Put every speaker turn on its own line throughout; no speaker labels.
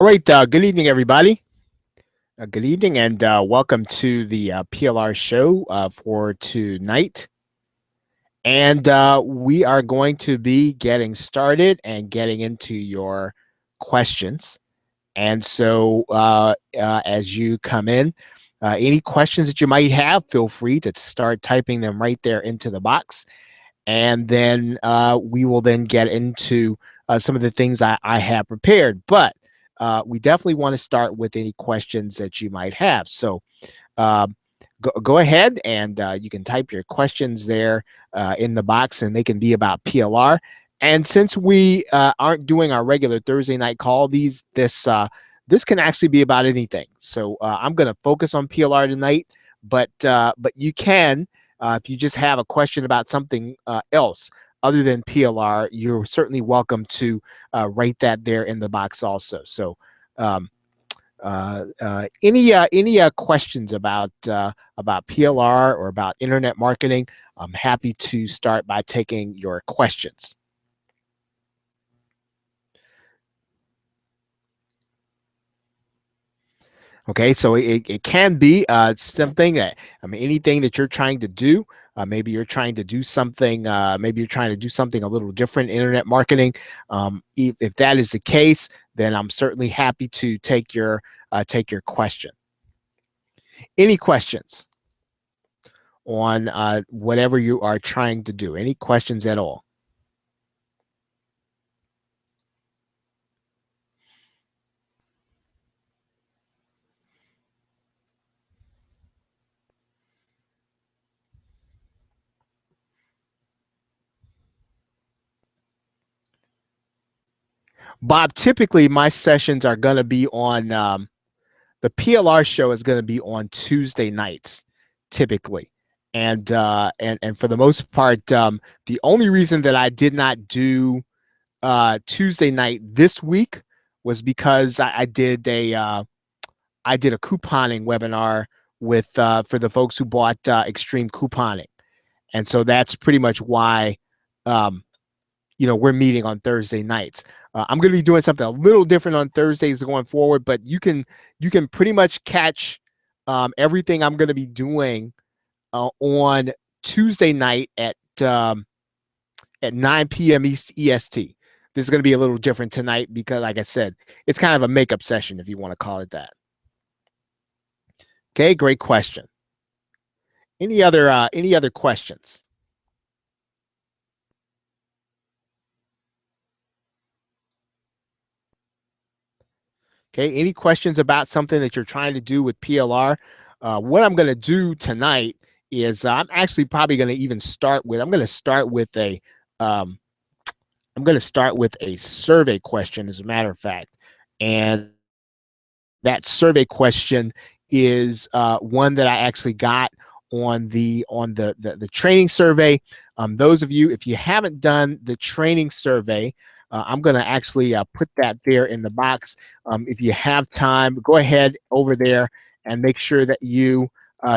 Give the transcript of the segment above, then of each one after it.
All right. Good evening, everybody. Good evening, and welcome to the PLR show for tonight. And we are going to be getting started and getting into your questions. And so, as you come in, any questions that you might have, feel free to start typing them right there into the box. And then we will then get into some of the things I have prepared. But we definitely want to start with any questions that you might have. So uh, go ahead and you can type your questions there in the box, and they can be about PLR. And since we aren't doing our regular Thursday night call, this can actually be about anything. So I'm going to focus on PLR tonight, but you can. If you just have a question about something else other than PLR, you're certainly welcome to write that there in the box also. So um, any questions about PLR or about internet marketing, I'm happy to start by taking your questions. Okay, so it can be something that, anything that you're trying to do. Maybe you're trying to do something. Maybe you're trying to do something a little different, internet marketing. If that is the case, then I'm certainly happy to take your question. Any questions on whatever you are trying to do? Any questions at all? Bob, typically my sessions are going to be on the PLR show is going to be on Tuesday nights, typically, and for the most part, the only reason that I did not do Tuesday night this week was because I did a couponing webinar with for the folks who bought extreme couponing, and so that's pretty much why um, we're meeting on Thursday nights. I'm going to be doing something a little different on Thursdays going forward, but you can pretty much catch everything I'm going to be doing on Tuesday night at 9 p.m. EST. This is going to be a little different tonight because, like I said, it's kind of a makeup session, if you want to call it that. Okay, great question. Any other questions? Okay, any questions about something that you're trying to do with PLR? What I'm going to do tonight is I'm actually probably going to even start with, I'm going to start with a survey question, as a matter of fact. And that survey question is one that I actually got on the training survey. Those of you, if you haven't done the training survey, I'm going to actually put that there in the box. If you have time, go ahead over there and make sure that you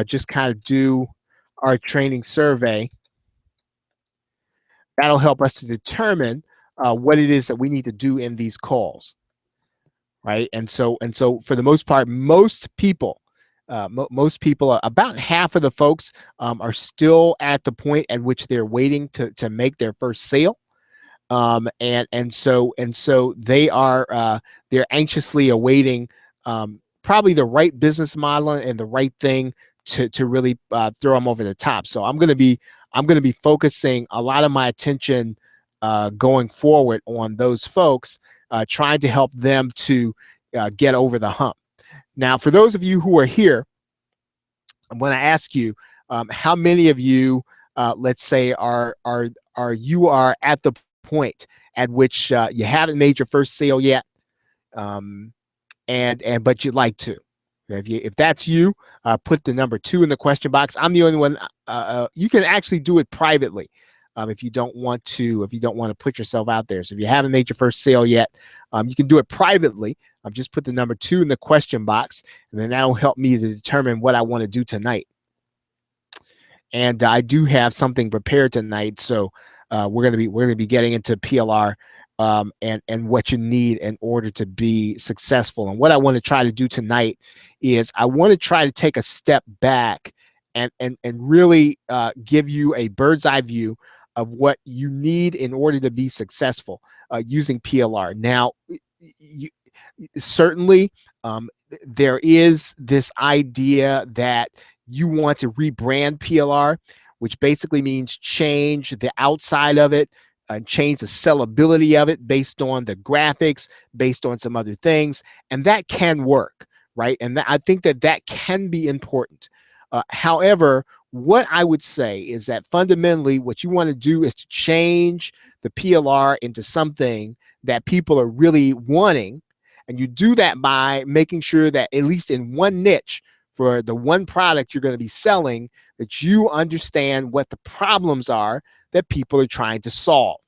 just kind of do our training survey. That'll help us to determine what it is that we need to do in these calls, right? And so for the most part, most people, about half of the folks are still at the point at which they're waiting to make their first sale. And so they are they're anxiously awaiting probably the right business model and the right thing to really throw them over the top. So I'm going to be focusing a lot of my attention going forward on those folks, trying to help them to get over the hump. Now, for those of you who are here, I'm going to ask you how many of you, let's say, are at the point at which you haven't made your first sale yet, but you'd like to. If that's you, put the number 2 in the question box. I'm the only one. You can actually do it privately if you don't want to put yourself out there. So if you haven't made your first sale yet, you can do it privately. Just put the number 2 in the question box, and then that'll help me to determine what I want to do tonight. And I do have something prepared tonight, so we're gonna be getting into PLR and what you need in order to be successful. And what I want to try to do tonight is I want to try to take a step back and really give you a bird's eye view of what you need in order to be successful using PLR. Now, you, certainly there is this idea that you want to rebrand PLR, which basically means change the outside of it, change the sellability of it based on the graphics, based on some other things, and that can work, right? And I think that that can be important. However, what I would say is that fundamentally what you want to do is to change the PLR into something that people are really wanting. And you do that by making sure that at least in one niche for the one product you're going to be selling, that you understand what the problems are that people are trying to solve,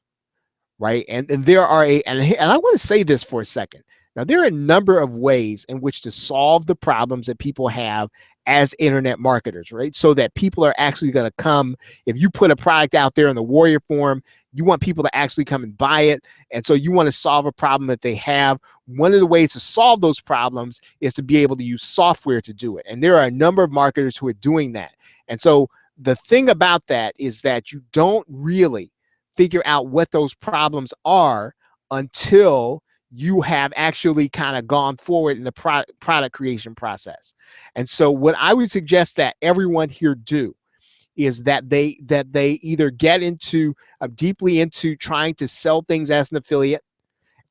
right? And there are and I want to say this for a second. Now, there are a number of ways in which to solve the problems that people have as internet marketers, right? So that people are actually going to come. If you put a product out there in the warrior form, you want people to actually come and buy it. And so you want to solve a problem that they have. One of the ways to solve those problems is to be able to use software to do it. And there are a number of marketers who are doing that. And so the thing about that is that you don't really figure out what those problems are until you have actually kind of gone forward in the product creation process. And so what I would suggest that everyone here do is that they either get into deeply into trying to sell things as an affiliate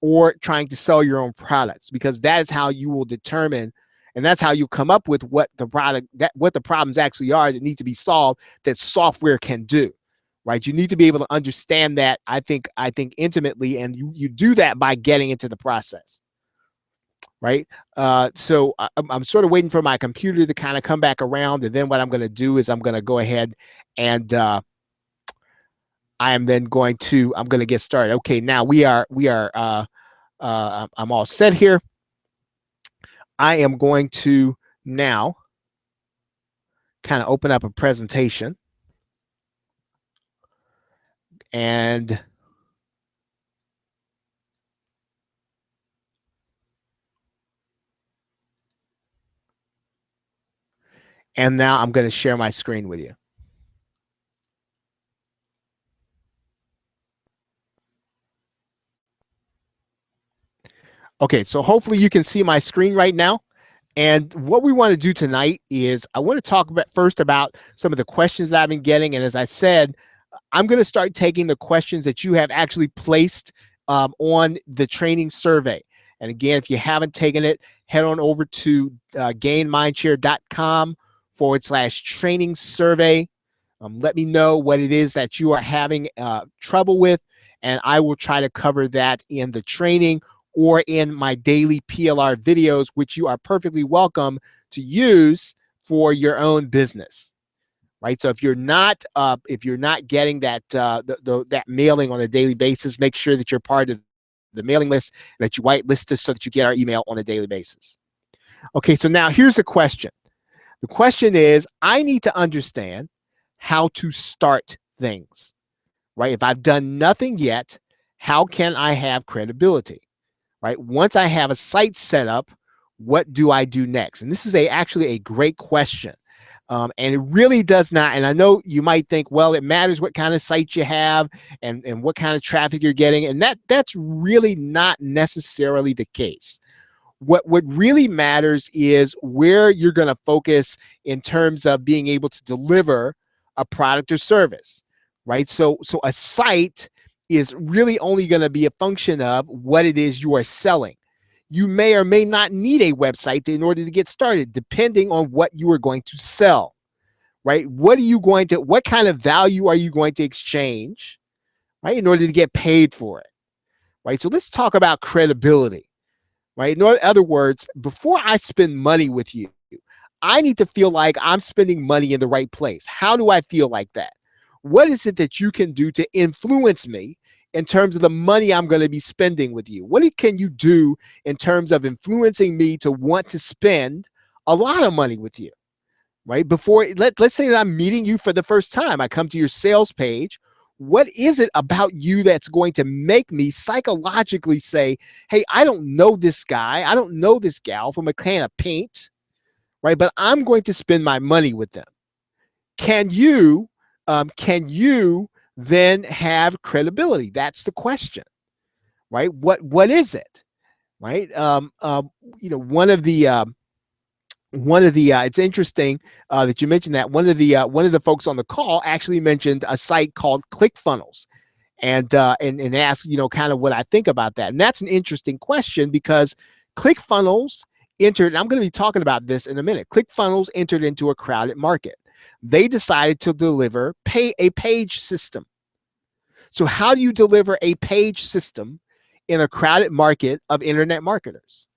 or trying to sell your own products, because that is how you will determine, and that's how you come up with what the problems actually are that need to be solved that software can do. Right, you need to be able to understand that, I think intimately, and you do that by getting into the process. Right, so I'm sort of waiting for my computer to kind of come back around, and then what I'm going to do is I'm going to go ahead and I'm going to get started. Okay, now I'm all set here. I am going to now kind of open up a presentation. And now I'm going to share my screen with you. Okay, so hopefully you can see my screen right now. And what we want to do tonight is I want to talk first about some of the questions that I've been getting. And as I said, I'm going to start taking the questions that you have actually placed on the training survey. And again, if you haven't taken it, head on over to gainmindshare.com/training survey. Let me know what it is that you are having trouble with, and I will try to cover that in the training or in my daily PLR videos, which you are perfectly welcome to use for your own business. Right, so if you're not getting that that mailing on a daily basis, make sure that you're part of the mailing list, that you whitelist us so that you get our email on a daily basis. Okay, so now here's a question. The question is, I need to understand how to start things. Right, if I've done nothing yet, how can I have credibility? Right, once I have a site set up, what do I do next? And this is actually a great question. And it really does not, and I know you might think, well, it matters what kind of site you have and what kind of traffic you're getting, and that's really not necessarily the case. What really matters is where you're going to focus in terms of being able to deliver a product or service, right? So a site is really only going to be a function of what it is you are selling. You may or may not need a website in order to get started, depending on what you are going to sell, right? What kind of value are you going to exchange, right, in order to get paid for it, right? So let's talk about credibility, right? In other words, before I spend money with you, I need to feel like I'm spending money in the right place. How do I feel like that? What is it that you can do to influence me in terms of the money I'm going to be spending with you? What can you do in terms of influencing me to want to spend a lot of money with you, right? Let's say that I'm meeting you for the first time. I come to your sales page. What is it about you that's going to make me psychologically say, hey, I don't know this guy, I don't know this gal from a can of paint, right? But I'm going to spend my money with them. Can you then have credibility? That's the question, right? What is it, right? It's interesting that you mentioned that one of the folks on the call actually mentioned a site called ClickFunnels, and asked, kind of what I think about that. And that's an interesting question, because ClickFunnels entered, and I'm going to be talking about this in a minute. ClickFunnels entered into a crowded market. They decided to deliver a page system. So how do you deliver a page system in a crowded market of internet marketers,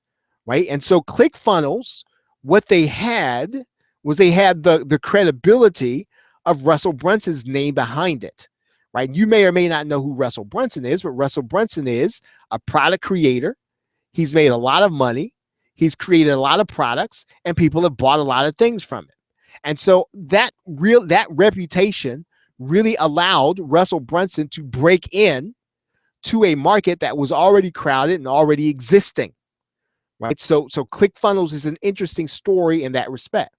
right? And so ClickFunnels, what they had was the credibility of Russell Brunson's name behind it, right? You may or may not know who Russell Brunson is, but Russell Brunson is a product creator. He's made a lot of money. He's created a lot of products, and people have bought a lot of things from him. And so that reputation really allowed Russell Brunson to break in to a market that was already crowded and already existing, right? So ClickFunnels is an interesting story in that respect.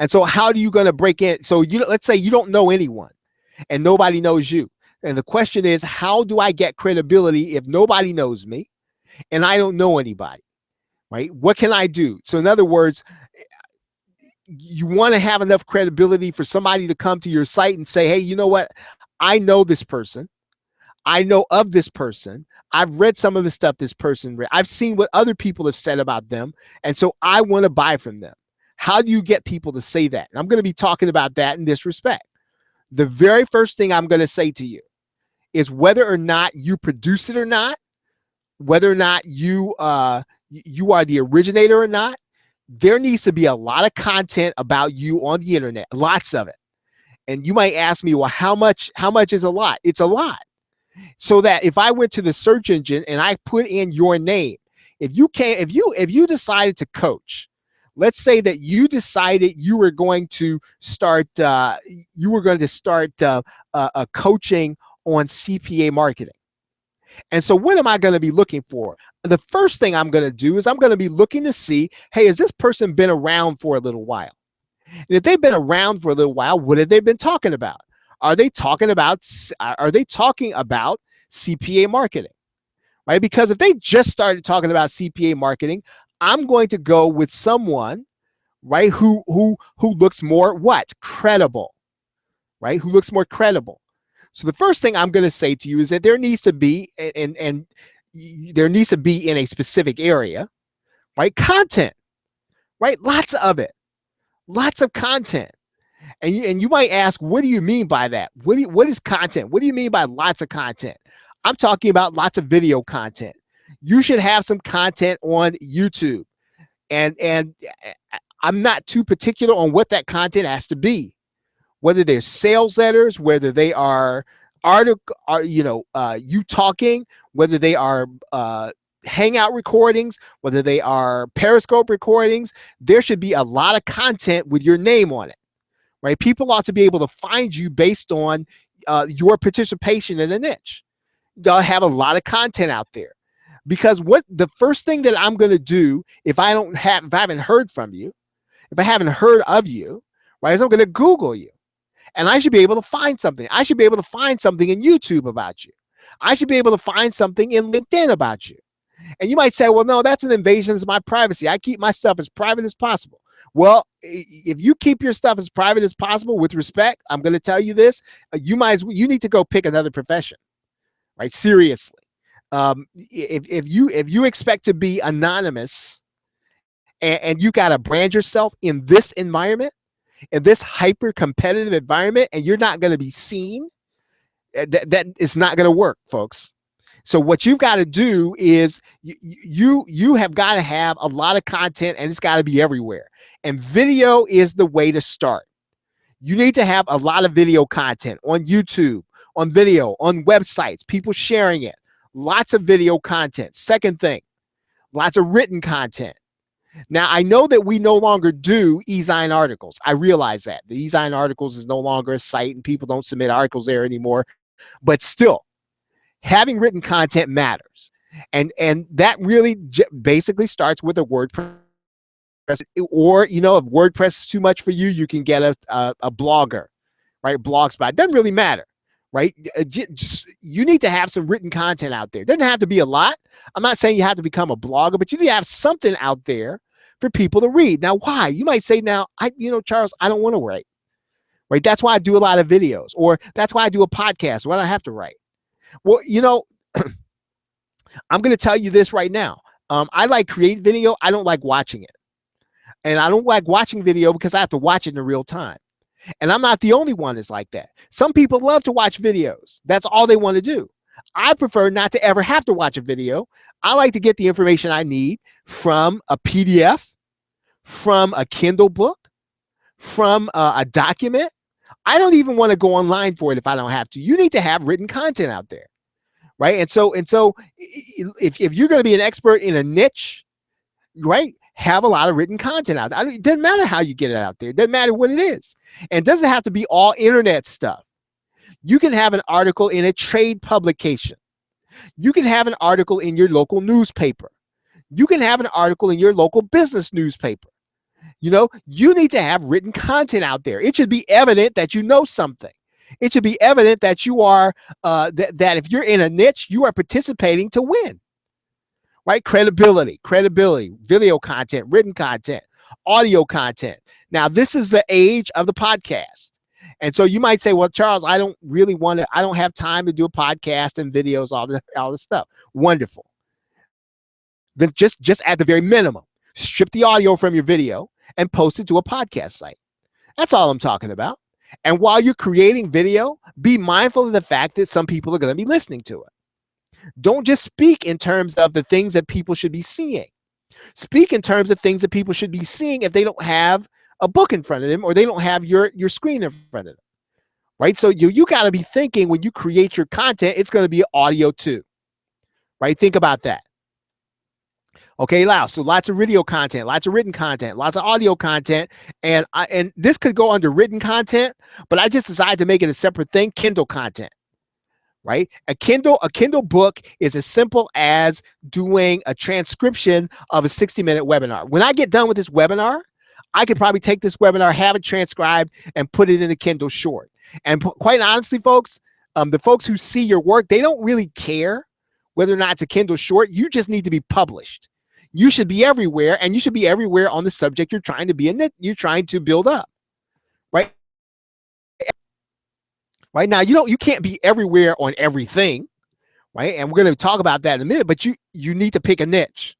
And so how are you going to break in? So let's say you don't know anyone and nobody knows you. And the question is, how do I get credibility if nobody knows me and I don't know anybody, right? What can I do? So in other words, you want to have enough credibility for somebody to come to your site and say, hey, you know what? I know this person. I know of this person. I've read some of the stuff this person read. I've seen what other people have said about them. And so I want to buy from them. How do you get people to say that? And I'm going to be talking about that in this respect. The very first thing I'm going to say to you is whether or not you produce it or not, whether or not you are the originator or not, there needs to be a lot of content about you on the internet, lots of it. And you might ask me, well, how much is a lot? It's a lot. So that if I went to the search engine and I put in your name, if you decided to coach, let's say that you decided you were going to start coaching on CPA marketing. And so what am I going to be looking for? The first thing I'm going to do is I'm going to be looking to see, hey, has this person been around for a little while? And if they've been around for a little while, what have they been talking about? Are they talking about CPA marketing? Right? Because if they just started talking about CPA marketing, I'm going to go with someone, right, who looks more credible, right? Who looks more credible. So the first thing I'm going to say to you is that there needs to be, and there needs to be in a specific area, right? Content, right? Lots of it, lots of content. And you might ask, what do you mean by that? What is content? What do you mean by lots of content? I'm talking about lots of video content. You should have some content on YouTube. And I'm not too particular on what that content has to be. Whether they're sales letters, whether they are you talking, whether they are Hangout recordings, whether they are Periscope recordings, there should be a lot of content with your name on it, right? People ought to be able to find you based on your participation in a niche. You'll have a lot of content out there, because what the first thing that I'm going to do if I haven't heard from you, if I haven't heard of you, right, is I'm going to Google you. And I should be able to find something. I should be able to find something in YouTube about you. I should be able to find something in LinkedIn about you. And you might say, well, no, that's an invasion of my privacy. I keep my stuff as private as possible. Well, if you keep your stuff as private as possible, with respect, I'm going to tell you this, you need to go pick another profession, right? Seriously. If you expect to be anonymous and you got to brand yourself in this environment, in this hyper competitive environment, and you're not going to be seen, that is not going to work, folks. So what you've got to do is you have got to have a lot of content, and it's got to be everywhere. And video is the way to start. You need to have a lot of video content on YouTube, on video, on websites, people sharing it. Lots of video content. Second thing, lots of written content. Now, I know that we no longer do e-Zine articles. I realize that. The e-Zine articles is no longer a site and people don't submit articles there anymore. But still, having written content matters. And that really basically starts with a WordPress. Or, if WordPress is too much for you, you can get a blogger, right? Blogspot. It doesn't really matter, right? You need to have some written content out there. It doesn't have to be a lot. I'm not saying you have to become a blogger, but you need to have something out there for people to read. Now, why? You might say, now, Charles, I don't want to write, right? That's why I do a lot of videos, or that's why I do a podcast. Why do I have to write? Well, I'm going to tell you this right now. I like create video. I don't like watching it. And I don't like watching video because I have to watch it in real time. And I'm not the only one that's like that. Some people love to watch videos. That's all they want to do. I prefer not to ever have to watch a video. I like to get the information I need from a PDF, from a Kindle book, from a document. I don't even want to go online for it if I don't have to. You need to have written content out there, right? And so if you're going to be an expert in a niche, right, have a lot of written content out there. It doesn't matter how you get it out there. It doesn't matter what it is. And it doesn't have to be all internet stuff. You can have an article in a trade publication. You can have an article in your local newspaper. You can have an article in your local business newspaper. You need to have written content out there. It should be evident that you know something. It should be evident that you are, that if you're in a niche, you are participating to win. Right? Credibility, video content, written content, audio content. Now, this is the age of the podcast. And so you might say, well, Charles, I don't have time to do a podcast and videos, all this stuff. Wonderful. Then just at the very minimum, strip the audio from your video and post it to a podcast site. That's all I'm talking about. And while you're creating video, be mindful of the fact that some people are going to be listening to it. Don't just speak in terms of the things that people should be seeing. Speak in terms of things that people should be seeing if they don't have a book in front of them or they don't have your screen in front of them, right? So you got to be thinking when you create your content, it's going to be audio too, right? Think about that. Okay, so lots of video content, lots of written content, lots of audio content, and this could go under written content, but I just decided to make it a separate thing, Kindle content. Right? A Kindle book is as simple as doing a transcription of a 60-minute webinar. When I get done with this webinar, I could probably take this webinar, have it transcribed, and put it in the Kindle Short. And quite honestly, folks, the folks who see your work, they don't really care whether or not it's a Kindle Short. You just need to be published. You should be everywhere, and you should be everywhere on the subject you're trying to build up. Right? Right now, you can't be everywhere on everything, right? And we're going to talk about that in a minute, but you need to pick a niche,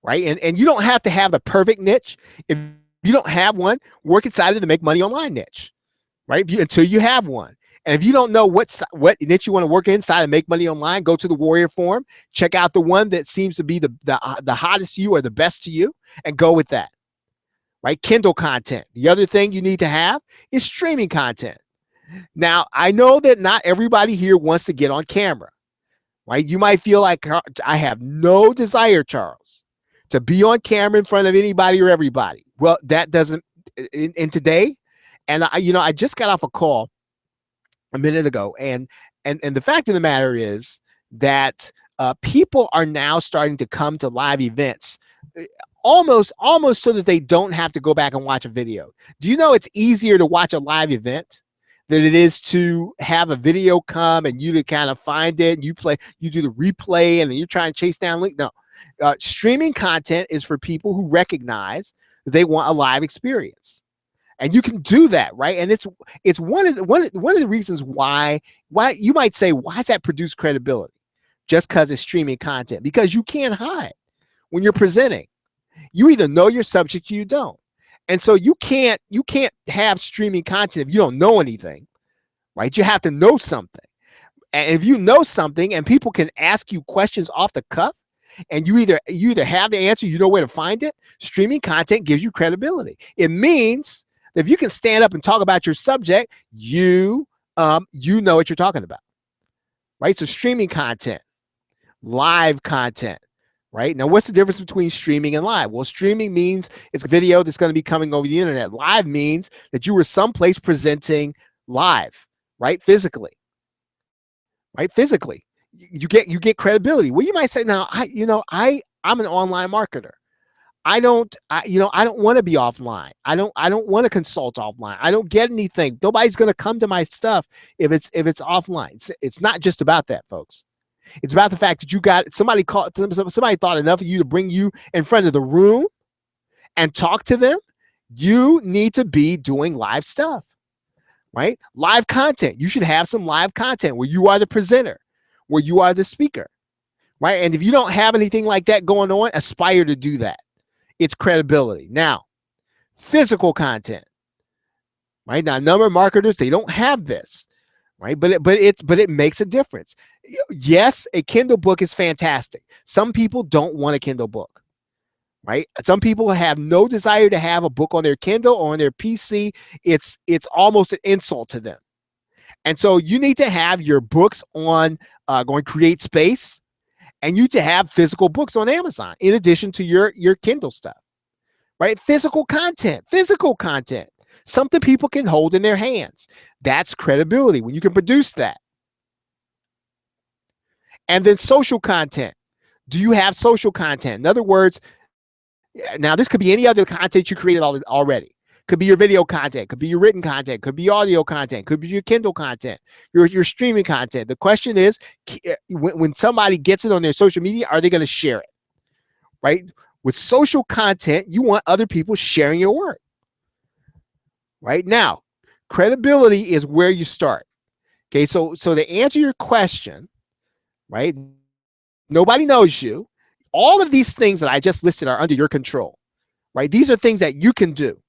right? And you don't have to have the perfect niche. If you don't have one, work inside of the make money online niche, right? Until you have one. And if you don't know what niche you want to work inside and make money online, go to the Warrior Forum, check out the one that seems to be the hottest to you or the best to you, and go with that, right? Kindle content. The other thing you need to have is streaming content. Now, I know that not everybody here wants to get on camera, right? You might feel like I have no desire, Charles, to be on camera in front of anybody or everybody. Well, that doesn't in today. And I just got off a call a minute ago, and the fact of the matter is that people are now starting to come to live events almost so that they don't have to go back and watch a video. Do you know it's easier to watch a live event than it is to have a video come and you to kind of find it and you do the replay and then you're trying to chase down link? No, streaming content is for people who recognize that they want a live experience, and you can do that, right? And it's one of the reasons why you might say, why does that produce credibility? Just because it's streaming content, because you can't hide when you're presenting. You either know your subject or you don't. And so you can't have streaming content if you don't know anything, right? You have to know something. And if you know something and people can ask you questions off the cuff and you either have the answer, you know where to find it, streaming content gives you credibility. It means that if you can stand up and talk about your subject, you know what you're talking about, right? So streaming content, live content, right? Now, what's the difference between streaming and live? Well, streaming means it's a video that's going to be coming over the internet. Live means that you were someplace presenting live, right? Physically, right? Physically, you get credibility. Well, you might say, now, I'm an online marketer. I don't want to be offline. I don't want to consult offline. I don't get anything. Nobody's going to come to my stuff if it's offline. It's not just about that, folks. It's about the fact that you got somebody thought enough of you to bring you in front of the room and talk to them. You need to be doing live stuff, right? Live content. You should have some live content where you are the presenter, where you are the speaker, right? And if you don't have anything like that going on, aspire to do that. It's credibility. Now, physical content, right? Now, a number of marketers, they don't have this, right? But it makes a difference. Yes, a Kindle book is fantastic. Some people don't want a Kindle book, right? Some people have no desire to have a book on their Kindle or on their PC. It's almost an insult to them. And so you need to have your books on going to create space, and you to have physical books on Amazon in addition to your Kindle stuff, right? Physical content, something people can hold in their hands. That's credibility when you can produce that. And then social content. Do you have social content? In other words, now this could be any other content you created already. Could be your video content, could be your written content, could be audio content, could be your Kindle content, your streaming content. The question is, when somebody gets it on their social media, are they going to share it? Right? With social content, you want other people sharing your work. Right? Now, credibility is where you start. Okay, so to answer your question, right? Nobody knows you. All of these things that I just listed are under your control. Right? These are things that you can do.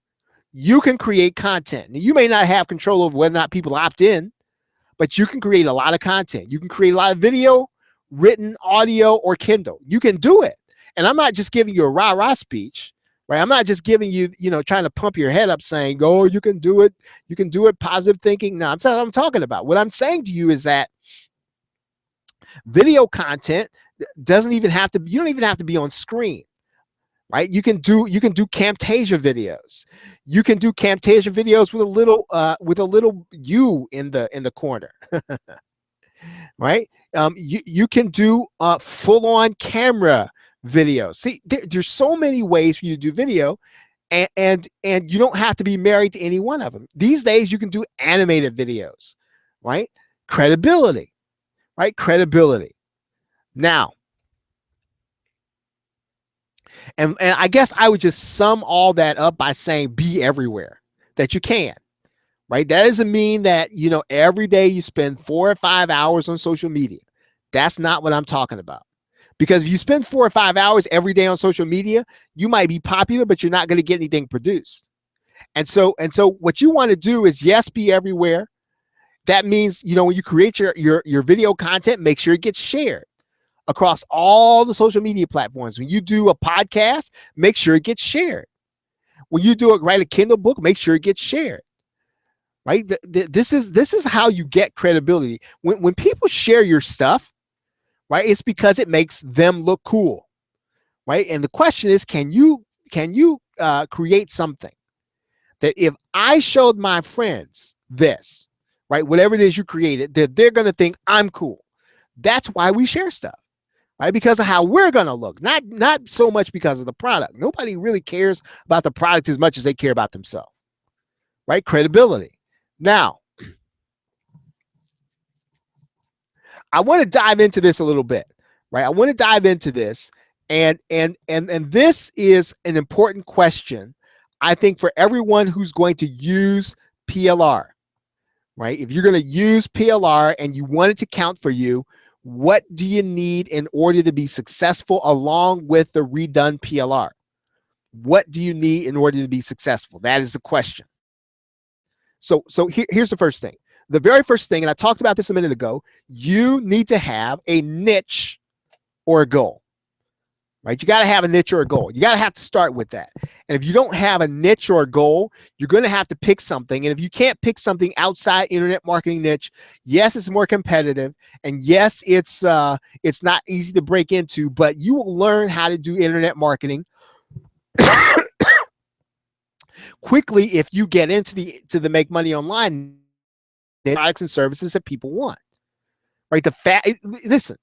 You can create content. Now, you may not have control over whether or not people opt in, but you can create a lot of content. You can create a lot of video, written, audio, or Kindle. You can do it. And I'm not just giving you a rah-rah speech, right? I'm not just giving you, trying to pump your head up saying, oh, you can do it. You can do it, positive thinking. No, I'm talking about. What I'm saying to you is that video content doesn't even have to, you don't even have to be on screen. Right? You can do Camtasia videos. You can do Camtasia videos with a little you in the corner. Right? You can do full-on camera videos. See, there's so many ways for you to do video, and you don't have to be married to any one of them. These days you can do animated videos, right? Credibility, right? Credibility. Now, and I guess I would just sum all that up by saying be everywhere that you can, right? That doesn't mean that, every day you spend 4 or 5 hours on social media. That's not what I'm talking about. Because if you spend 4 or 5 hours every day on social media, you might be popular, but you're not going to get anything produced. And so what you want to do is, yes, be everywhere. That means, when you create your video content, make sure it gets shared across all the social media platforms. When you do a podcast, make sure it gets shared. When you write a Kindle book, make sure it gets shared. Right? This is how you get credibility. When people share your stuff, right, it's because it makes them look cool. Right? And the question is, can you create something that if I showed my friends this, right, whatever it is you created, that they're going to think I'm cool. That's why we share stuff. Right? Because of how we're going to look, not so much because of the product. Nobody really cares about the product as much as they care about themselves. Right? Credibility. Now, I want to dive into this a little bit. Right? I want to dive into this, and this is an important question, I think, for everyone who's going to use PLR. Right? If you're going to use PLR and you want it to count for you, what do you need in order to be successful along with the redone PLR? What do you need in order to be successful? That is the question. So here's the first thing. The very first thing, and I talked about this a minute ago, you need to have a niche or a goal. right? You got to have a niche or a goal. You got to have to start with that. And if you don't have a niche or a goal, you're going to have to pick something. And if you can't pick something outside internet marketing niche, yes, it's more competitive, and yes, it's not easy to break into, but you will learn how to do internet marketing quickly if you get into the make money online products and services that people want, right? Listen,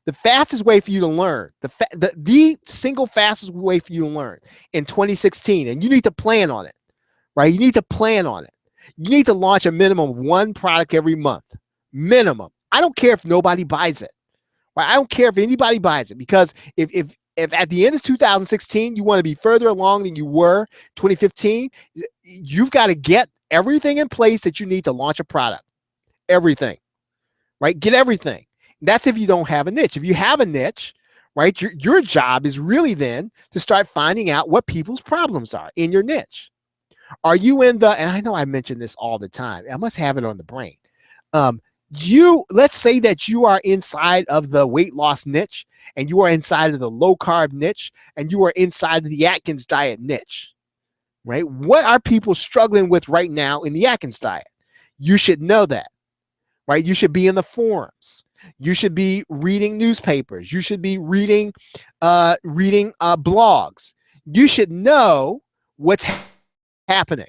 the fastest way for you to learn, the single fastest way for you to learn in 2016, and you need to plan on it, right? You need to plan on it. You need to launch a minimum of one product every month, minimum. I don't care if nobody buys it, right? I don't care if anybody buys it, because if at the end of 2016 you want to be further along than you were 2015, you've got to get everything in place that you need to launch a product. Everything, right? Get everything. That's if you don't have a niche. If you have a niche, right, your job is really then to start finding out what people's problems are in your niche. Are you in the, and I know I mention this all the time, I must have it on the brain. Let's say that you are inside of the weight loss niche, and you are inside of the low carb niche, and you are inside of the Atkins diet niche, right? What are people struggling with right now in the Atkins diet? You should know that, right? You should be in the forums. You should be reading newspapers. You should be reading blogs. You should know what's happening,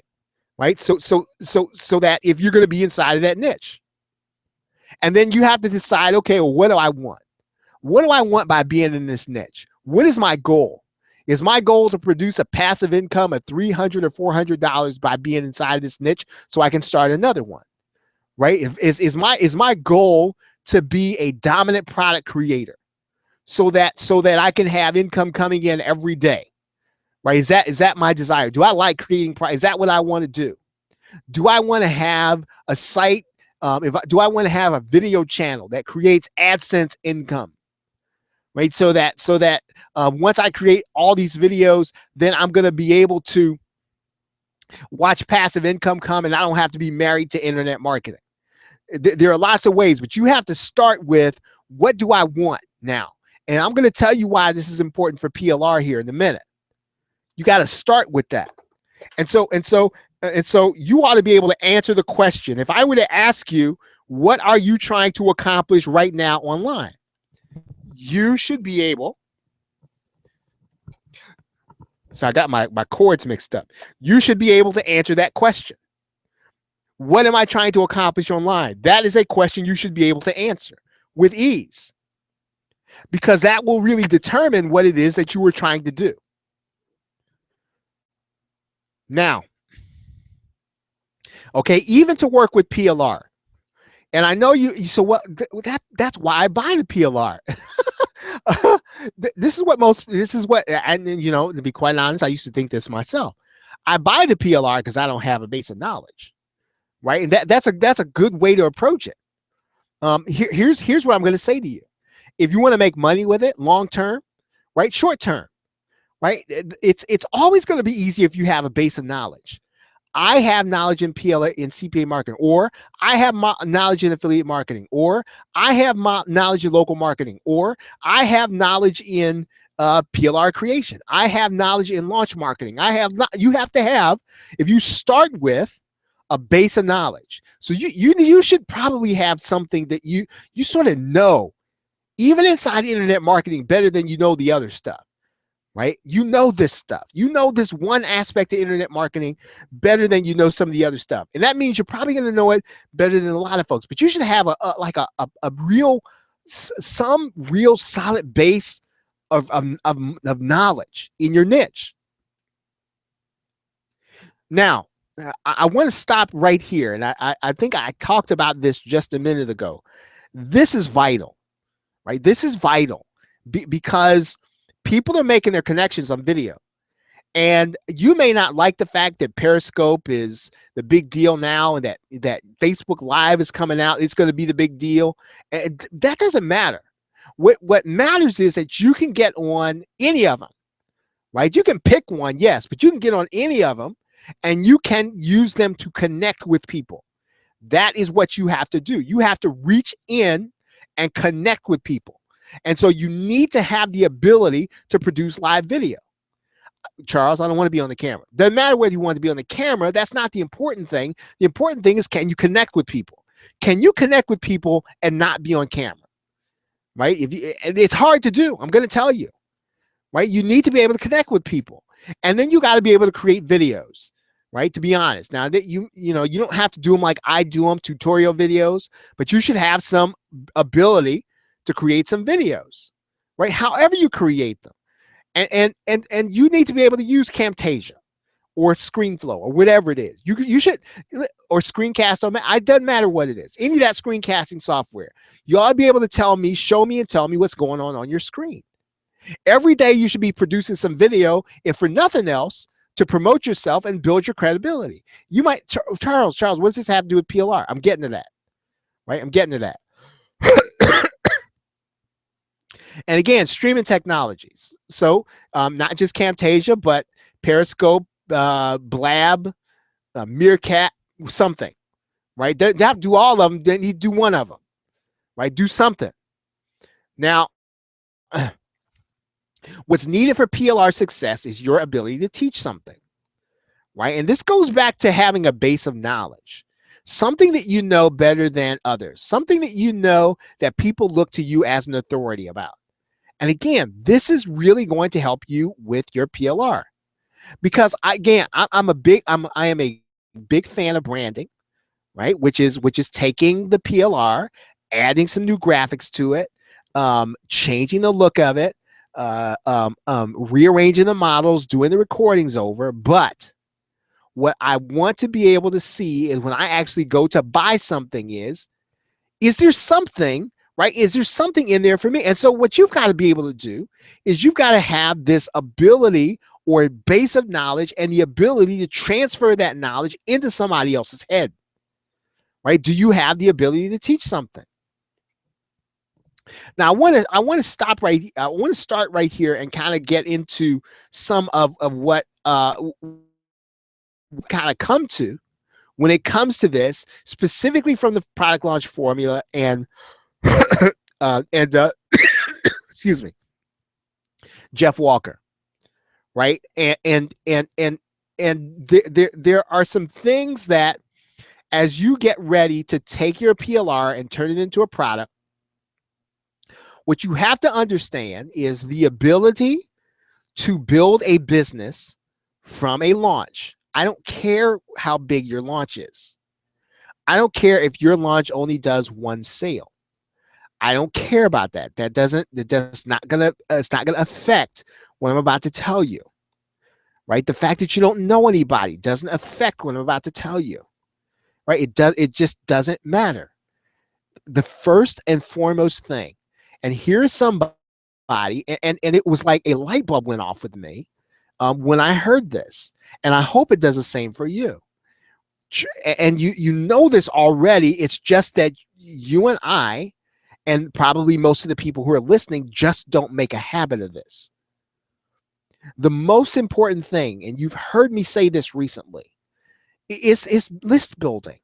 right? So that if you're going to be inside of that niche, and then you have to decide, okay, well, what do I want? What do I want by being in this niche? What is my goal? Is my goal to produce a passive income of $300 or $400 by being inside of this niche so I can start another one, right? Is my goal to be a dominant product creator so that I can have income coming in every day, right? Is that my desire? Do I like creating? Is that what I want to do? Do I want to have a site? Do I want to have a video channel that creates AdSense income, right? So that once I create all these videos, then I'm going to be able to watch passive income come, and I don't have to be married to internet marketing. There are lots of ways, but you have to start with, what do I want now? And I'm going to tell you why this is important for PLR here in a minute. You got to start with that. And so you ought to be able to answer the question. If I were to ask you, what are you trying to accomplish right now online? You should be able. So I got my chords mixed up. You should be able to answer that question. What am I trying to accomplish online? That is a question you should be able to answer with ease, because that will really determine what it is that you were trying to do. Now, okay, even to work with PLR, and I know so what, that's why I buy the PLR. This is what, and you know, to be quite honest, I used to think this myself. I buy the PLR because I don't have a base of knowledge. Right, and that's a good way to approach it. Here's what I'm going to say to you. If you want to make money with it long term, right, short term, right, it's always going to be easy if you have a base of knowledge. I have knowledge in PLA, in CPA marketing, or I have knowledge in affiliate marketing, or I have knowledge in local marketing, or I have knowledge in PLR creation. I have knowledge in launch marketing. You have to have, if you start with a base of knowledge. So you should probably have something that you sort of know, even inside internet marketing, better than you know the other stuff, right? You know this stuff. You know this one aspect of internet marketing better than you know some of the other stuff. And that means you're probably going to know it better than a lot of folks. But you should have some real solid base of knowledge in your niche. Now, I want to stop right here, and I think I talked about this just a minute ago. This is vital, right? This is vital because people are making their connections on video, and you may not like the fact that Periscope is the big deal now, and that Facebook Live is coming out. It's going to be the big deal, and that doesn't matter. What matters is that you can get on any of them, right? You can pick one, yes, but you can get on any of them. And you can use them to connect with people. That is what you have to do. You have to reach in and connect with people. And so you need to have the ability to produce live video. Charles, I don't want to be on the camera. Doesn't matter whether you want to be on the camera. That's not the important thing. The important thing is, can you connect with people? Can you connect with people and not be on camera? Right? It's hard to do. I'm going to tell you. Right? You need to be able to connect with people, and then you got to be able to create videos. Right? To be honest, now that you don't have to do them like I do them, tutorial videos, but you should have some ability to create some videos. Right? However you create them. And you need to be able to use Camtasia or ScreenFlow or whatever it is. You should, or Screencast. It doesn't matter what it is. Any of that screencasting software. You ought to be able to show me and tell me what's going on your screen. Every day you should be producing some video, if for nothing else, to promote yourself and build your credibility. You might, Charles, what does this have to do with PLR? I'm getting to that. Right? I'm getting to that. And again, streaming technologies. So not just Camtasia, but Periscope, Blab, Meerkat, something, right? Don't have to do all of them. Then you do one of them, right? Do something. Now, what's needed for PLR success is your ability to teach something, right? And this goes back to having a base of knowledge. Something that you know better than others. Something that you know that people look to you as an authority about. And again, this is really going to help you with your PLR, because I am a big fan of branding, right? Which is taking the PLR, adding some new graphics to it, changing the look of it, rearranging the models, doing the recordings over. But what I want to be able to see is when I actually go to buy something is there something, right? Is there something in there for me? And so what you've got to be able to do is you've got to have this ability or base of knowledge and the ability to transfer that knowledge into somebody else's head, right? Do you have the ability to teach something? Now, I want to stop right. I want to start right here and kind of get into some of what we kind of come to when it comes to this, specifically from the product launch formula and excuse me, Jeff Walker, right? And there are some things that, as you get ready to take your PLR and turn it into a product, what you have to understand is the ability to build a business from a launch. I don't care how big your launch is. I don't care if your launch only does one sale. I don't care about that. It's not gonna affect what I'm about to tell you, right? The fact that you don't know anybody doesn't affect what I'm about to tell you, right? It just doesn't matter. The first and foremost thing, and here's somebody, and it was like a light bulb went off with me when I heard this, and I hope it does the same for you. And you know this already. It's just that you and I, and probably most of the people who are listening, just don't make a habit of this. The most important thing, and you've heard me say this recently, is list building.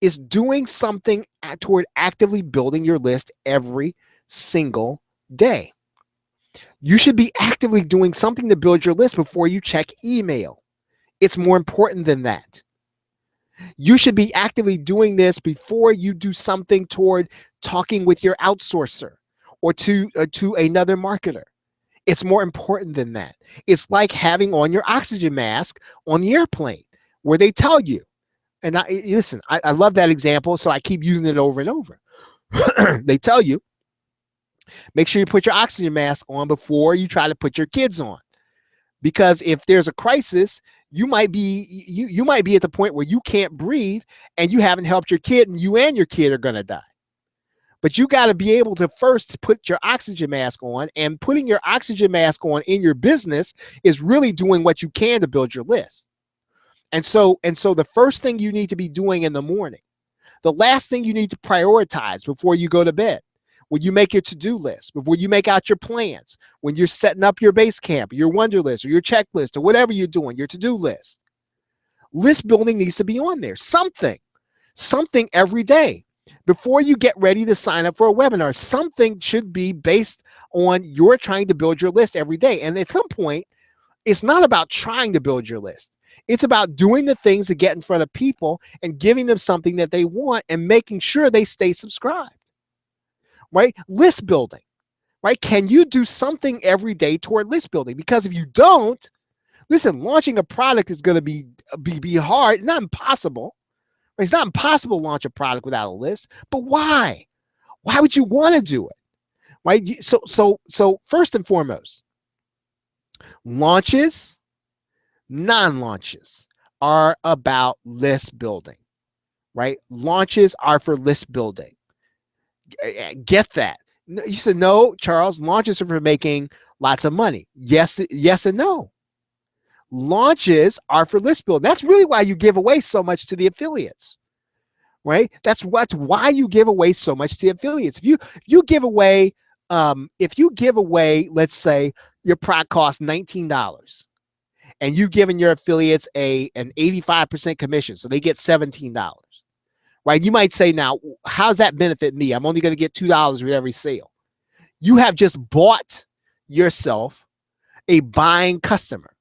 Is doing something toward actively building your list every single day. You should be actively doing something to build your list before you check email. It's more important than that. You should be actively doing this before you do something toward talking with your outsourcer or to another marketer. It's more important than that. It's like having on your oxygen mask on the airplane where they tell you, and listen, I love that example, so I keep using it over and over. They tell you, make sure you put your oxygen mask on before you try to put your kids on. Because if there's a crisis, you might be at the point where you can't breathe and you haven't helped your kid, and you and your kid are going to die. But you got to be able to first put your oxygen mask on, and putting your oxygen mask on in your business is really doing what you can to build your list. And so the first thing you need to be doing in the morning, the last thing you need to prioritize before you go to bed, when you make your to-do list, before you make out your plans, when you're setting up your base camp, your wonder list, or your checklist, or whatever you're doing, your to-do list. List building needs to be on there. Something every day. Before you get ready to sign up for a webinar, something should be based on you're trying to build your list every day. And at some point, it's not about trying to build your list. It's about doing the things to get in front of people and giving them something that they want and making sure they stay subscribed, right? List building, right? Can you do something every day toward list building? Because if you don't, listen, launching a product is going to be hard, not impossible. It's not impossible to launch a product without a list, but why? Why would you want to do it? Right? So first and foremost, launches, non-launches are about list building, right? Launches are for list building. Get that. You said, no, Charles, launches are for making lots of money. Yes and no. Launches are for list building. That's really why you give away so much to the affiliates, right? That's why you give away so much to the affiliates. If you give away, let's say your product costs $19 and you've given your affiliates an 85% commission, so they get $17, right? You might say, now, how's that benefit me? I'm only going to get $2 with every sale. You have just bought yourself a buying customer.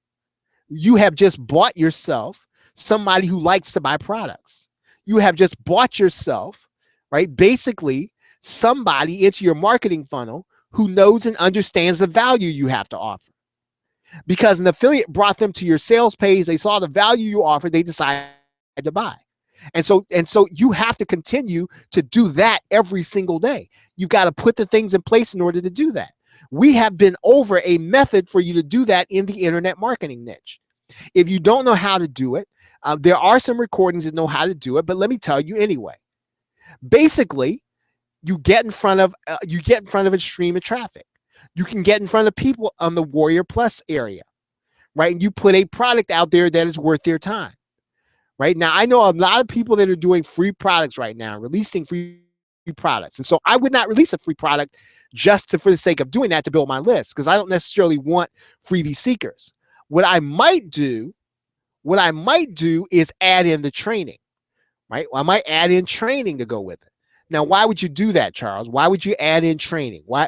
You have just bought yourself somebody who likes to buy products. You have just bought yourself, right? Basically, somebody into your marketing funnel who knows and understands the value you have to offer. Because an affiliate brought them to your sales page, they saw the value you offered, they decided to buy. And so you have to continue to do that every single day. You've got to put the things in place in order to do that. We have been over a method for you to do that in the internet marketing niche. If you don't know how to do it, there are some recordings that know how to do it, but let me tell you anyway. Basically, you get in front of a stream of traffic. You can get in front of people on the Warrior Plus area, right? And you put a product out there that is worth their time, right? Now, I know a lot of people that are doing free products right now, releasing free products. And so I would not release a free product just for the sake of doing that to build my list, because I don't necessarily want freebie seekers. What I might do is add in the training, right? I might add in training to go with it. Now, why would you do that, Charles? Why would you add in training? Why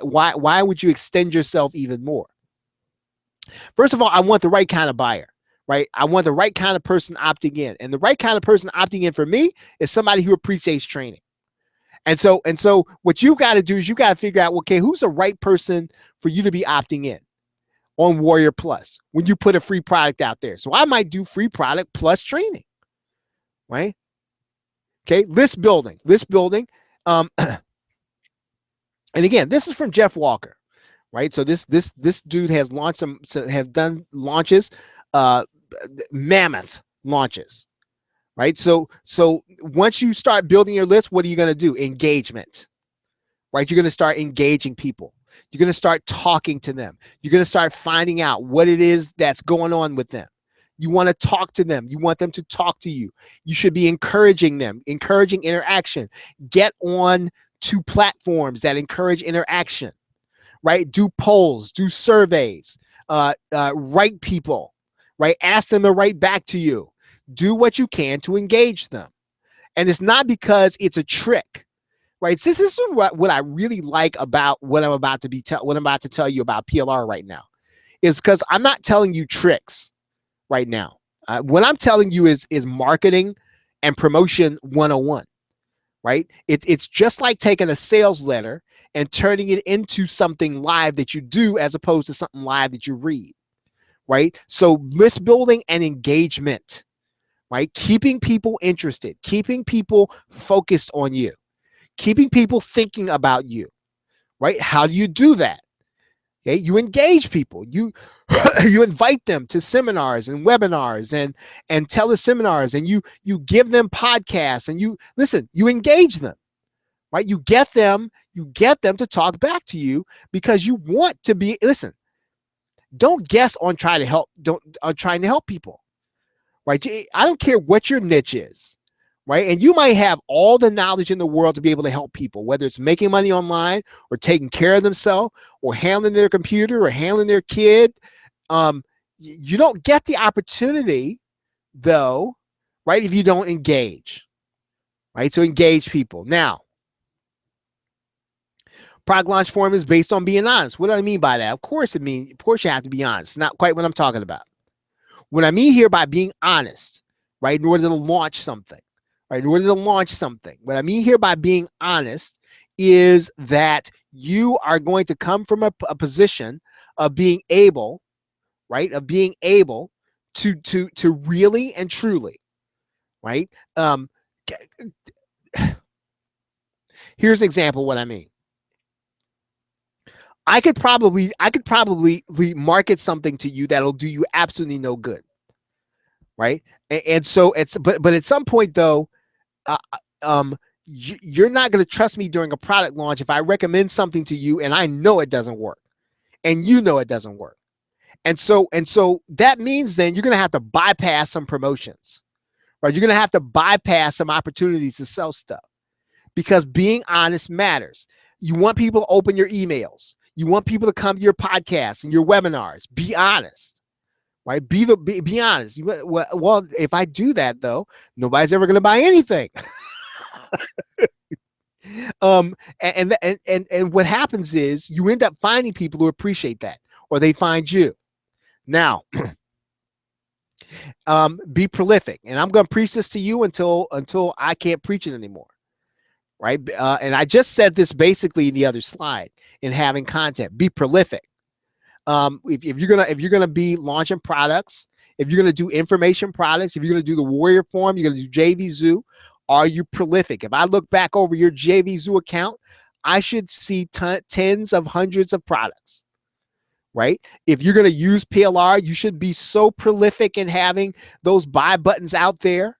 would you extend yourself even more? First of all, I want the right kind of buyer, right? I want the right kind of person opting in. And the right kind of person opting in for me is somebody who appreciates training. And so what you've got to do is you got to figure out, okay, who's the right person for you to be opting in on Warrior Plus when you put a free product out there. So I might do free product plus training, right? Okay, list building. And again, this is from Jeff Walker, right? So this dude has launched have done launches, mammoth launches, right? So once you start building your list, what are you going to do? Engagement, right? You're going to start engaging people. You're going to start talking to them. You're going to start finding out what it is that's going on with them. You want to talk to them. You want them to talk to you. You should be encouraging them, encouraging interaction. Get on to platforms that encourage interaction, right? Do polls, do surveys, write people, right? Ask them to write back to you. Do what you can to engage them. And it's not because it's a trick, right? This is what I really like about what I'm about to tell you about PLR right now, is because I'm not telling you tricks right now. What I'm telling you is marketing and promotion 101, right? It's just like taking a sales letter and turning it into something live that you do as opposed to something live that you read, right? So list building and engagement, right? Keeping people interested, keeping people focused on you, keeping people thinking about you, right? How do you do that? Okay, you engage people. You invite them to seminars and webinars and teleseminars, and you give them podcasts, and you engage them, right? You get them to talk back to you because you want to be. Listen, don't guess on trying to help people, right? I don't care what your niche is. Right. And you might have all the knowledge in the world to be able to help people, whether it's making money online or taking care of themselves or handling their computer or handling their kid. You don't get the opportunity, though, right, if you don't engage. Right. So engage people. Now, Product launch form is based on being honest. What do I mean by that? Of course you have to be honest. It's not quite what I'm talking about. What I mean here by being honest, right, in order to launch something, right, in order to launch something, what I mean here by being honest is that you are going to come from a position of being able, right, of being able to really and truly, right. Here's an example of what I mean. I could probably market something to you that'll do you absolutely no good, right? And so but at some point though, you're not going to trust me during a product launch if I recommend something to you and I know it doesn't work, and you know it doesn't work, and so that means then you're going to have to bypass some promotions, right? You're going to have to bypass some opportunities to sell stuff, because being honest matters. You want people to open your emails. You want people to come to your podcasts and your webinars. Be honest, right? Be honest. Well, if I do that though, nobody's ever going to buy anything. And what happens is you end up finding people who appreciate that, or they find you. Now, be prolific, and I'm going to preach this to you until I can't preach it anymore. Right. And I just said this basically in the other slide, in having content. Be prolific. If you're gonna be launching products, if you're gonna do information products, if you're gonna do the Warrior Forum, you're gonna do JVZoo, are you prolific? If I look back over your JVZoo account, I should see tens of hundreds of products. Right. If you're gonna use PLR, you should be so prolific in having those buy buttons out there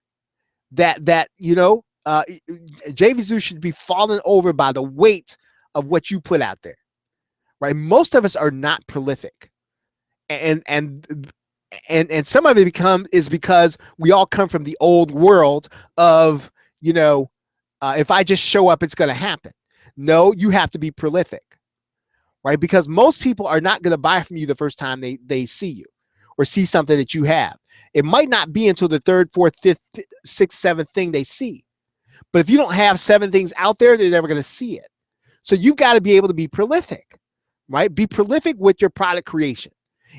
that you know. JVZoo should be falling over by the weight of what you put out there, right? Most of us are not prolific, and some of it is because we all come from the old world of, you know, if I just show up, it's going to happen. No, you have to be prolific, right? Because most people are not going to buy from you the first time they see you or see something that you have. It might not be until the third, fourth, fifth, sixth, seventh thing they see. But if you don't have 7 things out there, they're never going to see it. So you've got to be able to be prolific, right? Be prolific with your product creation.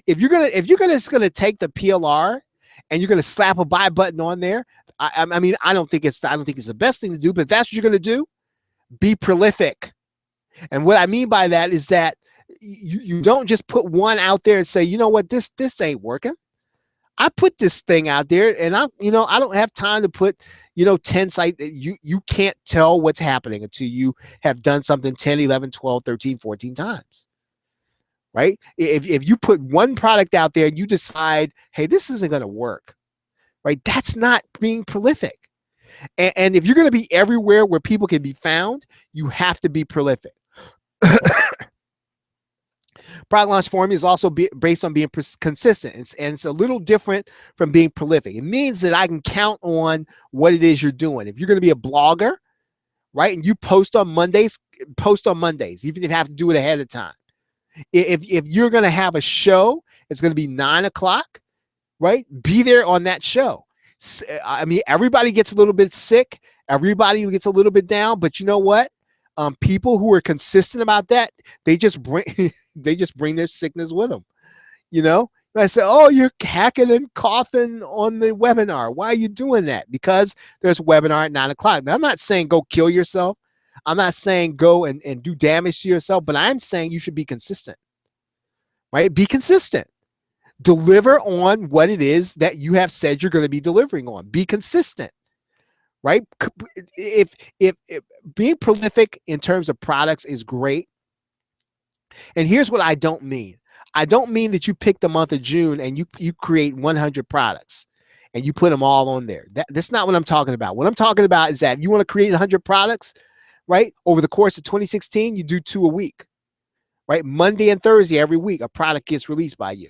If you're gonna take the PLR and you're gonna slap a buy button on there, I mean, I don't think it's the best thing to do. But if that's what you're gonna do, be prolific. And what I mean by that is that you don't just put one out there and say, you know what, this ain't working. I put this thing out there, and I don't have time to put 10 sites. You can't tell what's happening until you have done something 10, 11, 12, 13, 14 times, right? If you put one product out there and you decide, hey, this isn't going to work, right? That's not being prolific. And if you're going to be everywhere where people can be found, you have to be prolific. Product launch formula is also based on being consistent, and it's a little different from being prolific. It means that I can count on what it is you're doing. If you're going to be a blogger, right, and you post on Mondays, even if you have to do it ahead of time. If you're going to have a show, it's going to be 9 o'clock, right? Be there on that show. I mean, everybody gets a little bit sick. Everybody gets a little bit down, but you know what? People who are consistent about that, they just bring their sickness with them. I say, oh, you're hacking and coughing on the webinar. Why are you doing that? Because there's a webinar at 9 o'clock. Now, I'm not saying go kill yourself. I'm not saying go and do damage to yourself, but I'm saying you should be consistent, right? Be consistent. Deliver on what it is that you have said you're going to be delivering on. Be consistent. Right? If being prolific in terms of products is great. And here's what I don't mean. I don't mean that you pick the month of June and you create 100 products and you put them all on there. That's not what I'm talking about. What I'm talking about is that if you want to create 100 products, right? Over the course of 2016, you do 2 a week, right? Monday and Thursday every week, a product gets released by you,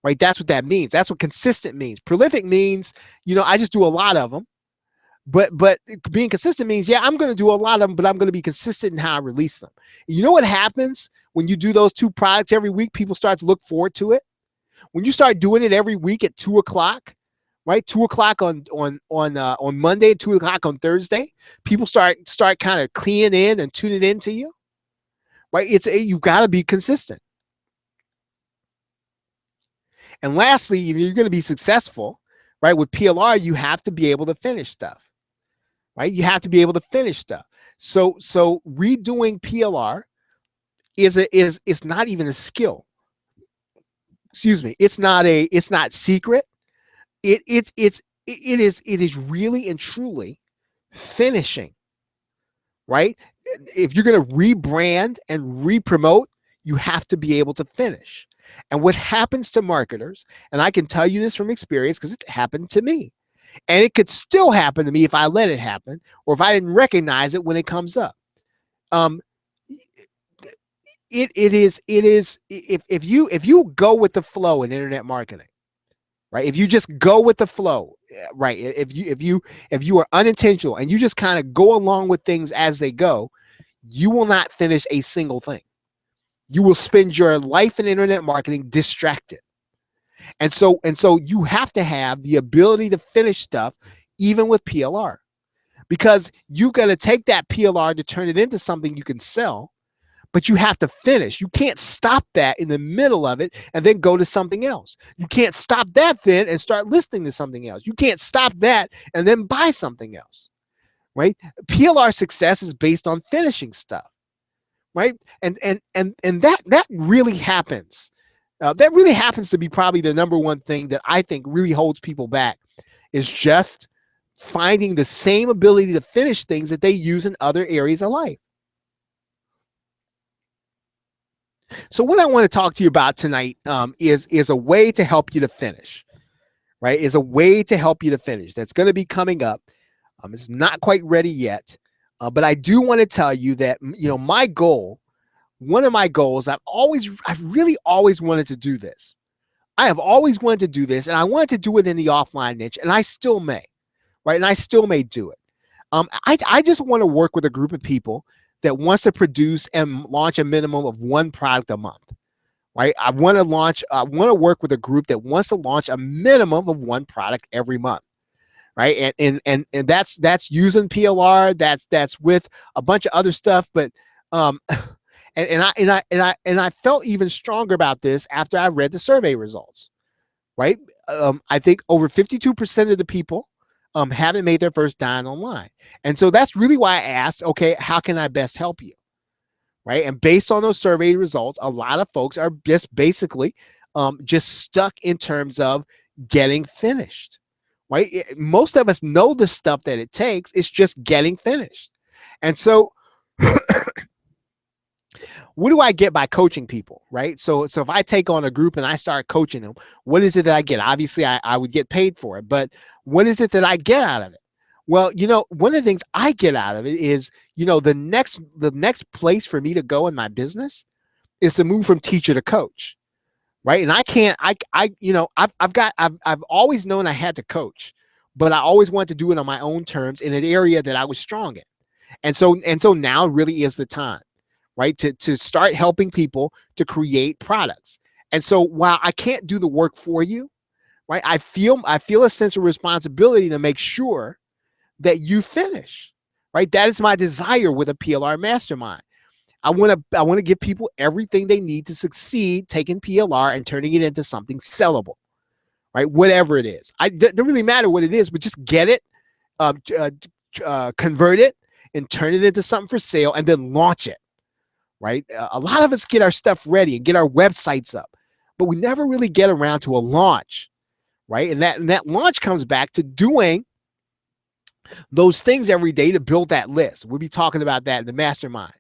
right? That's what that means. That's what consistent means. Prolific means, I just do a lot of them. But being consistent means, yeah, I'm going to do a lot of them, but I'm going to be consistent in how I release them. You know what happens when you do those 2 products every week? People start to look forward to it. When you start doing it every week at 2 o'clock, right? 2 o'clock on Monday, 2 o'clock on Thursday, people start kind of keying in and tuning into you, right? You've got to be consistent. And lastly, if you're going to be successful, right, with PLR, you have to be able to finish stuff, right? You have to be able to finish stuff. So redoing PLR is not even a skill. Excuse me. It's not secret. It is really and truly finishing, right? If you're going to rebrand and re-promote, you have to be able to finish. And what happens to marketers, and I can tell you this from experience because it happened to me, and it could still happen to me if I let it happen or if I didn't recognize it when it comes up. It is if you go with the flow in internet marketing, right? If you just go with the flow, right? If you are unintentional and you just kind of go along with things as they go, you will not finish a single thing. You will spend your life in internet marketing distracted. And so you have to have the ability to finish stuff even with PLR, because you got to take that PLR to turn it into something you can sell, but you have to finish. You can't stop that in the middle of it and then go to something else. You can't stop that then and start listening to something else. You can't stop that and then buy something else, right? PLR success is based on finishing stuff, right? And that really happens. That really happens to be probably the number one thing that I think really holds people back, is just finding the same ability to finish things that they use in other areas of life. So what I want to talk to you about tonight is a way to help you to finish, right? Is a way to help you to finish. That's going to be coming up. It's not quite ready yet, but I do want to tell you that, my goal, one of my goals, I've really always wanted to do this. I have always wanted to do this, and I wanted to do it in the offline niche, and I still may, right? And I still may do it. I just want to work with a group of people that wants to produce and launch a minimum of one product a month, right? I want to work with a group that wants to launch a minimum of one product every month, right? And that's using PLR. That's with a bunch of other stuff, but and I felt even stronger about this after I read the survey results, right? I think over 52% of the people haven't made their first dime online. And so that's really why I asked, okay, how can I best help you? Right. And based on those survey results, a lot of folks are just basically just stuck in terms of getting finished. Right. Most of us know the stuff that it takes. It's just getting finished. And so what do I get by coaching people, right? So if I take on a group and I start coaching them, what is it that I get? Obviously, I would get paid for it, but what is it that I get out of it? Well, one of the things I get out of it is, the next place for me to go in my business is to move from teacher to coach, right? And I've always known I had to coach, but I always wanted to do it on my own terms in an area that I was strong in. And so now really is the time, right? To start helping people to create products. And so while I can't do the work for you, right, I feel a sense of responsibility to make sure that you finish, right? That is my desire with a PLR mastermind. I want to give people everything they need to succeed taking PLR and turning it into something sellable, right? Whatever it is. It doesn't really matter what it is, but just get it, convert it, and turn it into something for sale, and then launch it. Right? A lot of us get our stuff ready and get our websites up, but we never really get around to a launch, right? And that launch comes back to doing those things every day to build that list. We'll be talking about that in the mastermind.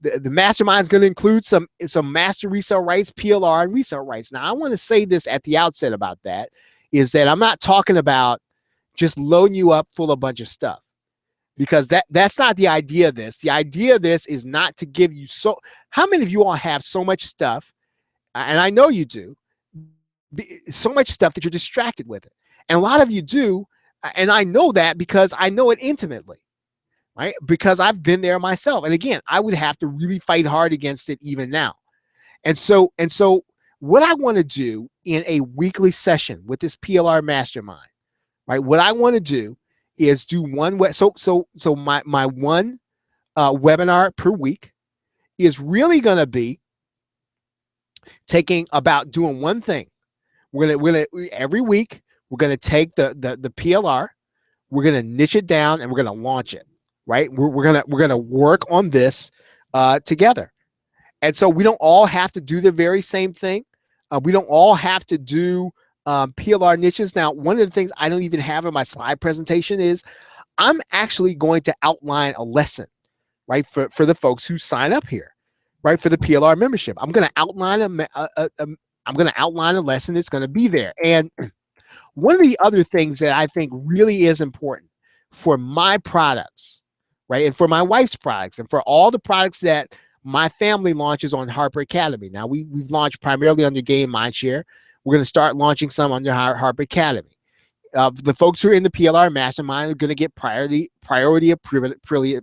The mastermind is going to include some master resale rights, PLR, and resale rights. Now, I want to say this at the outset about that, is that I'm not talking about just loading you up full of a bunch of stuff. Because that's not the idea of this. The idea of this is not to give you how many of you all have so much stuff, and I know you do, so much stuff that you're distracted with it. And a lot of you do, and I know that because I know it intimately, right? Because I've been there myself. And again, I would have to really fight hard against it even now. And so what I want to do in a weekly session with this PLR mastermind, right? What I want to do is do one my one webinar per week is really going to be doing one thing. We're gonna every week we're gonna take the PLR, we're gonna niche it down, and we're gonna launch it. Right? We're gonna work on this together. And so we don't all have to do the very same thing. We don't all have to do PLR niches. Now, one of the things I don't even have in my slide presentation is I'm actually going to outline a lesson, right, for the folks who sign up here, right, for the PLR membership. I'm going to outline I'm going to outline a lesson that's going to be there. And one of the other things that I think really is important for my products, right, and for my wife's products, and for all the products that my family launches on Harper Academy. Now, we've launched primarily under Game Mindshare. We're going to start launching some under Harper Academy. The folks who are in the PLR Mastermind are going to get priority affiliate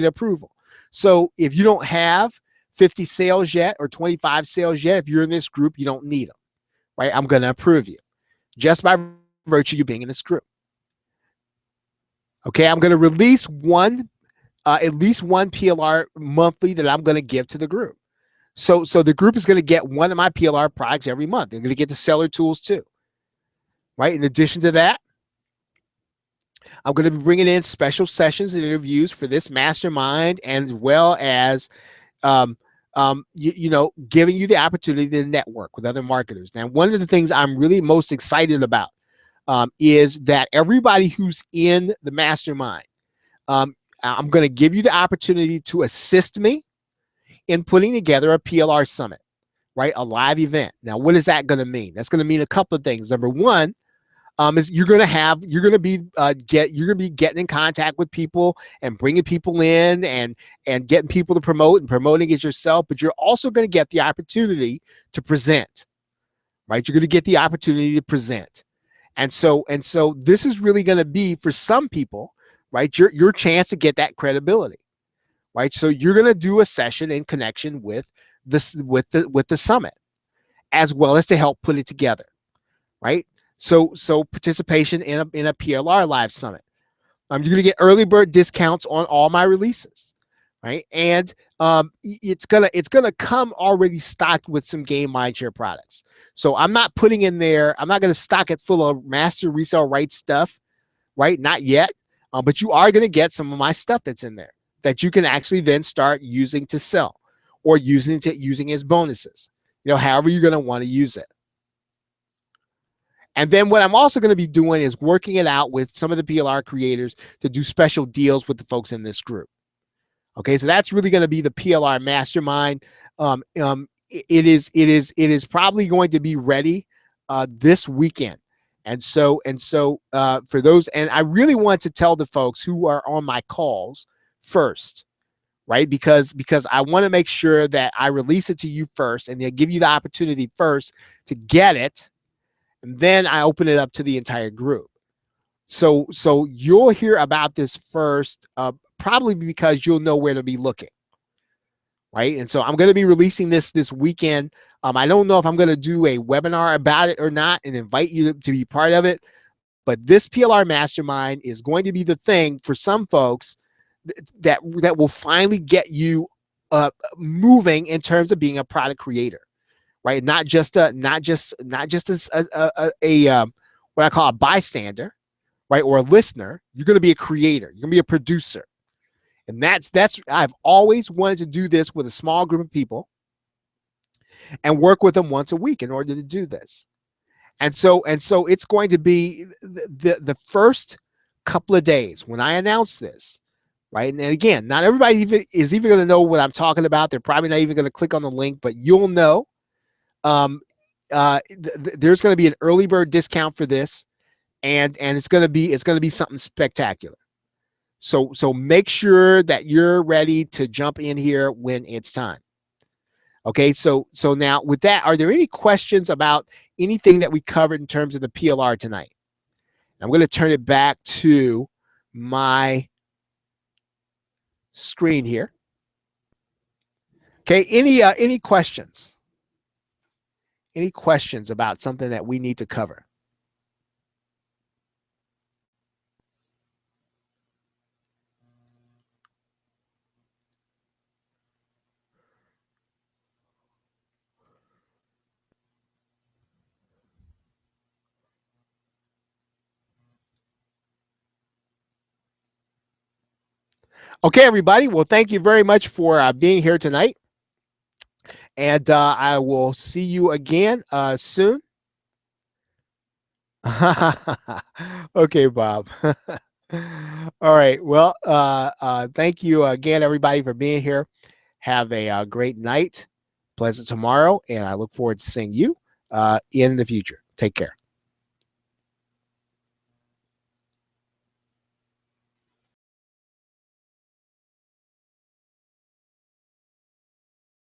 approval. So if you don't have 50 sales yet or 25 sales yet, if you're in this group, you don't need them, right? I'm going to approve you just by virtue of you being in this group. Okay, I'm going to release at least one PLR monthly that I'm going to give to the group. So the group is going to get one of my PLR products every month. They're going to get the seller tools too, right? In addition to that, I'm going to be bringing in special sessions and interviews for this mastermind, as well as giving you the opportunity to network with other marketers. Now, one of the things I'm really most excited about is that everybody who's in the mastermind, I'm going to give you the opportunity to assist me in putting together a PLR summit, right? A live event. Now, what is that going to mean? That's going to mean a couple of things. Number one, is you're going to be getting in contact with people and bringing people in and getting people to promote and promoting it yourself. But you're also going to get the opportunity to present, right? You're going to get the opportunity to present. And so this is really going to be, for some people, right, your chance to get that credibility, right? So you're going to do a session in connection with the summit, as well as to help put it together, right? So participation in a PLR live summit. You're going to get early bird discounts on all my releases, right? And it's gonna come already stocked with some Game Mindshare products. So I'm not putting in there. I'm not going to stock it full of master resale rights stuff, right? Not yet. But you are going to get some of my stuff that's in there that you can actually then start using to sell, or using as bonuses. However you're going to want to use it. And then what I'm also going to be doing is working it out with some of the PLR creators to do special deals with the folks in this group. Okay, so that's really going to be the PLR mastermind. It is probably going to be ready this weekend. And so for those, and I really want to tell the folks who are on my calls first, right? Because I want to make sure that I release it to you first, and they give you the opportunity first to get it. And then I open it up to the entire group. So you'll hear about this first, probably because you'll know where to be looking, right? And so I'm going to be releasing this weekend. I don't know if I'm going to do a webinar about it or not and invite you to be part of it, but this PLR Mastermind is going to be the thing for some folks that will finally get you moving in terms of being a product creator. Right, not just as a what I call a bystander, right, or a listener. You're going to be a creator. You're going to be a producer, and that's I've always wanted to do this with a small group of people, and work with them once a week in order to do this. And so it's going to be the first couple of days when I announce this, right? And again, not everybody is even going to know what I'm talking about. They're probably not even going to click on the link, but you'll know. There's going to be an early bird discount for this, and it's going to be something spectacular. So make sure that you're ready to jump in here when it's time. Okay, so now with that, are there any questions about anything that we covered in terms of the PLR tonight? I'm going to turn it back to my screen here. Okay, any questions? Any questions about something that we need to cover? Okay, everybody. Well, thank you very much for being here tonight. And I will see you again soon. Okay, Bob. All right. Well, thank you again, everybody, for being here. Have a great night, pleasant tomorrow, and I look forward to seeing you in the future. Take care.